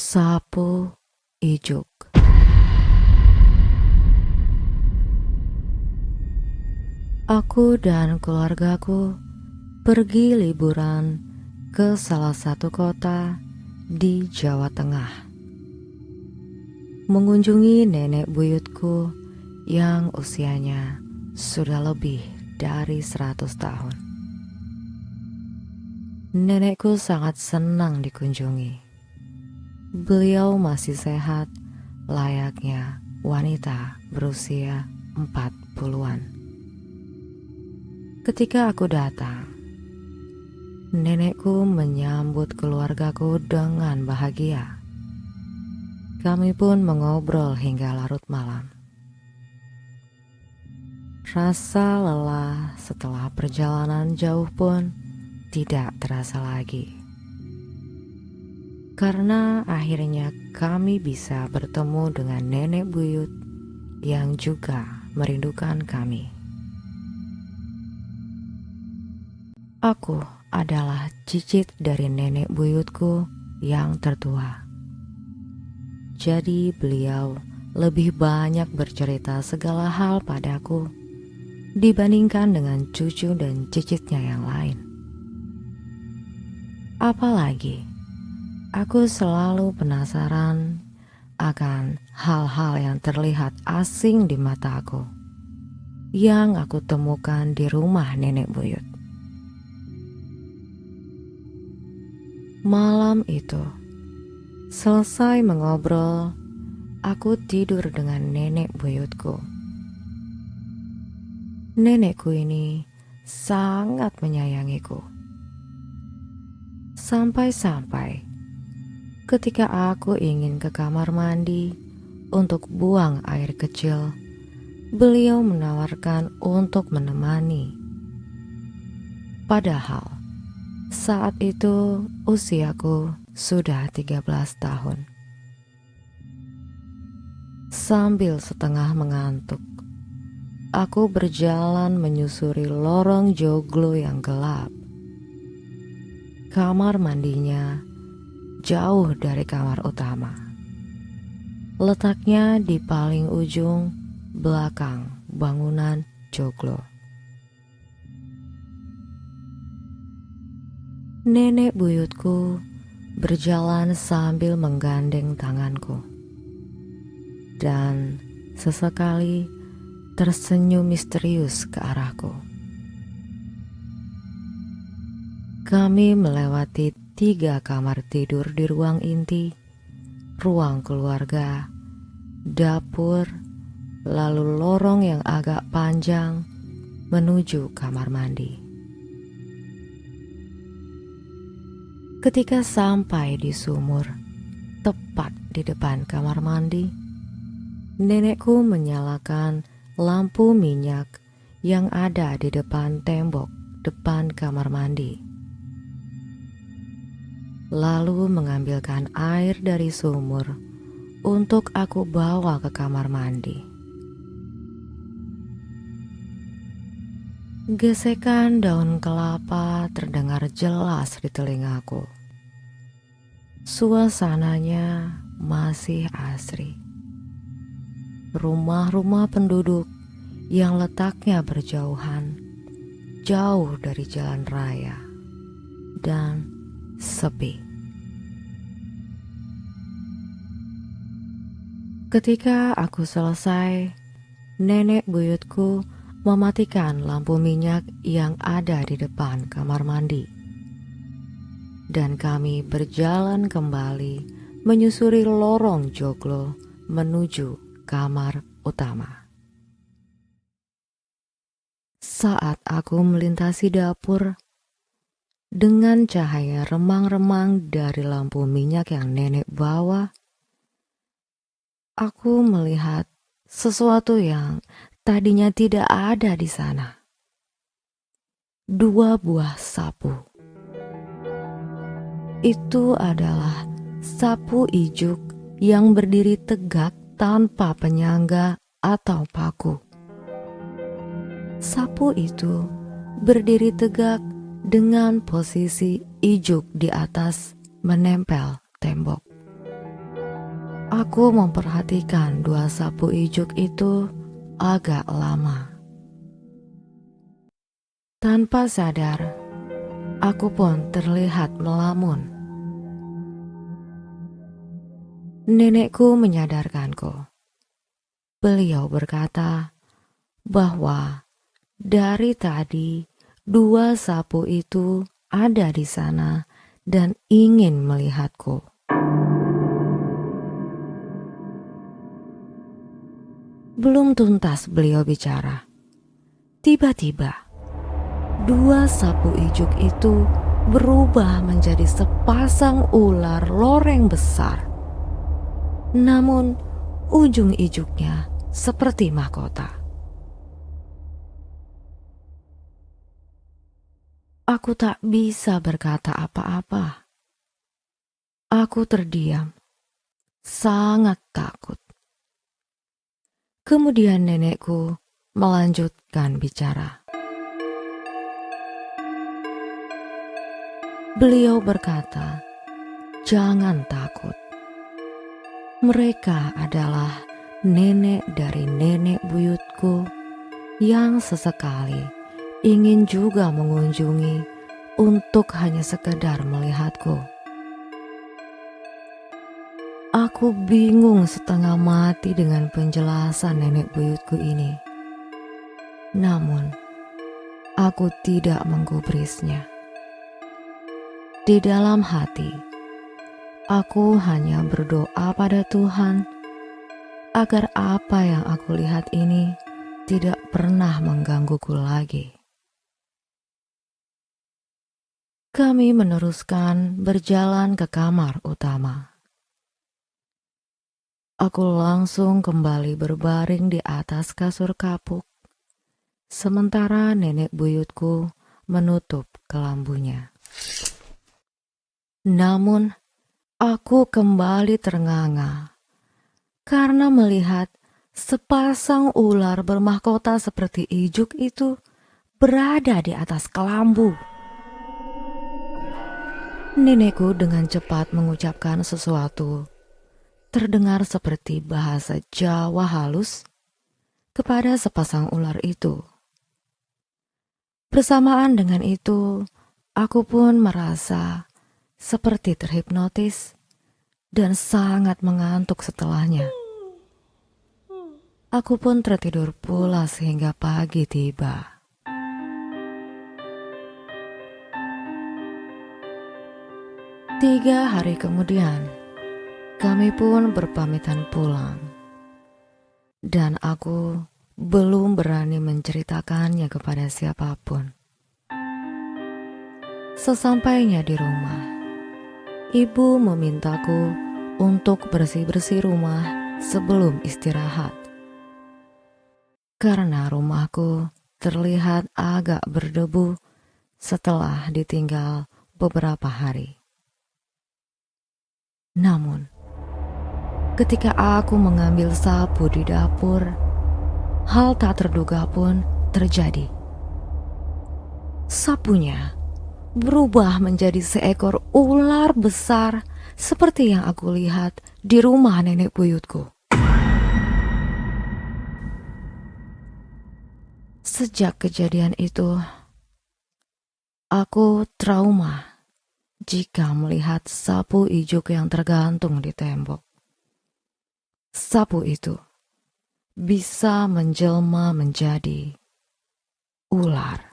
Sapu Ijuk. Aku dan keluargaku pergi liburan ke salah satu kota di Jawa Tengah, mengunjungi nenek buyutku yang usianya sudah lebih dari 100 tahun. Nenekku sangat senang dikunjungi. Beliau masih sehat, layaknya wanita berusia 40-an. Ketika aku datang, nenekku menyambut keluargaku dengan bahagia. Kami pun mengobrol hingga larut malam. Rasa lelah setelah perjalanan jauh pun tidak terasa lagi, karena akhirnya kami bisa bertemu dengan nenek buyut yang juga merindukan kami. Aku adalah cicit dari nenek buyutku yang tertua. Jadi beliau lebih banyak bercerita segala hal padaku dibandingkan dengan cucu dan cicitnya yang lain. Apalagi aku selalu penasaran akan hal-hal yang terlihat asing di mataku yang aku temukan di rumah nenek buyut. Malam itu, selesai mengobrol, aku tidur dengan nenek buyutku. Nenekku ini sangat menyayangiku. Sampai-sampai ketika aku ingin ke kamar mandi untuk buang air kecil, beliau menawarkan untuk menemani. Padahal saat itu usiaku sudah 13 tahun. Sambil setengah mengantuk, aku berjalan menyusuri lorong joglo yang gelap. Kamar mandinya jauh dari kamar utama. Letaknya di paling ujung belakang bangunan joglo. Nenek buyutku berjalan sambil menggandeng tanganku dan sesekali tersenyum misterius ke arahku. Kami melewati 3 kamar tidur di ruang inti, ruang keluarga, dapur, lalu lorong yang agak panjang menuju kamar mandi. Ketika sampai di sumur, tepat di depan kamar mandi, nenekku menyalakan lampu minyak yang ada di depan tembok depan kamar mandi. Lalu mengambilkan air dari sumur untuk aku bawa ke kamar mandi. Gesekan daun kelapa terdengar jelas di telingaku. Suasananya masih asri. Rumah-rumah penduduk yang letaknya berjauhan, jauh dari jalan raya, dan sepi. Ketika aku selesai, nenek buyutku mematikan lampu minyak yang ada di depan kamar mandi, dan kami berjalan kembali menyusuri lorong joglo menuju kamar utama. Saat aku melintasi dapur, dengan cahaya remang-remang dari lampu minyak yang nenek bawa, aku melihat sesuatu yang tadinya tidak ada di sana. 2 buah sapu. Itu adalah sapu ijuk yang berdiri tegak tanpa penyangga atau paku. Sapu itu berdiri tegak dengan posisi ijuk di atas menempel tembok. Aku memperhatikan dua sapu ijuk itu agak lama. Tanpa sadar, aku pun terlihat melamun. Nenekku menyadarkanku. Beliau berkata bahwa dari tadi dua sapu itu ada di sana dan ingin melihatku. Belum tuntas beliau bicara. Tiba-tiba, dua sapu ijuk itu berubah menjadi sepasang ular loreng besar. Namun, ujung ijuknya seperti mahkota. Aku tak bisa berkata apa-apa. Aku terdiam, sangat takut. Kemudian nenekku melanjutkan bicara. Beliau berkata, "Jangan takut. Mereka adalah nenek dari nenek buyutku yang sesekali ingin juga mengunjungi untuk hanya sekedar melihatku." Aku bingung setengah mati dengan penjelasan nenek buyutku ini. Namun, aku tidak menggubrisnya. Di dalam hati, aku hanya berdoa pada Tuhan agar apa yang aku lihat ini tidak pernah menggangguku lagi. Kami meneruskan berjalan ke kamar utama. Aku langsung kembali berbaring di atas kasur kapuk, sementara nenek buyutku menutup kelambunya. Namun, aku kembali ternganga karena melihat sepasang ular bermahkota seperti ijuk itu berada di atas kelambu. Nenekku dengan cepat mengucapkan sesuatu, terdengar seperti bahasa Jawa halus kepada sepasang ular itu. Bersamaan dengan itu, aku pun merasa seperti terhipnotis dan sangat mengantuk setelahnya. Aku pun tertidur pulas hingga pagi tiba. Tiga hari kemudian, kami pun berpamitan pulang, dan aku belum berani menceritakannya kepada siapapun. Sesampainya di rumah, ibu memintaku untuk bersih-bersih rumah sebelum istirahat. Karena rumahku terlihat agak berdebu setelah ditinggal beberapa hari. Namun, ketika aku mengambil sapu di dapur, hal tak terduga pun terjadi. Sapunya berubah menjadi seekor ular besar seperti yang aku lihat di rumah nenek buyutku. Sejak kejadian itu, aku trauma jika melihat sapu ijuk yang tergantung di tembok. Sapu itu bisa menjelma menjadi ular.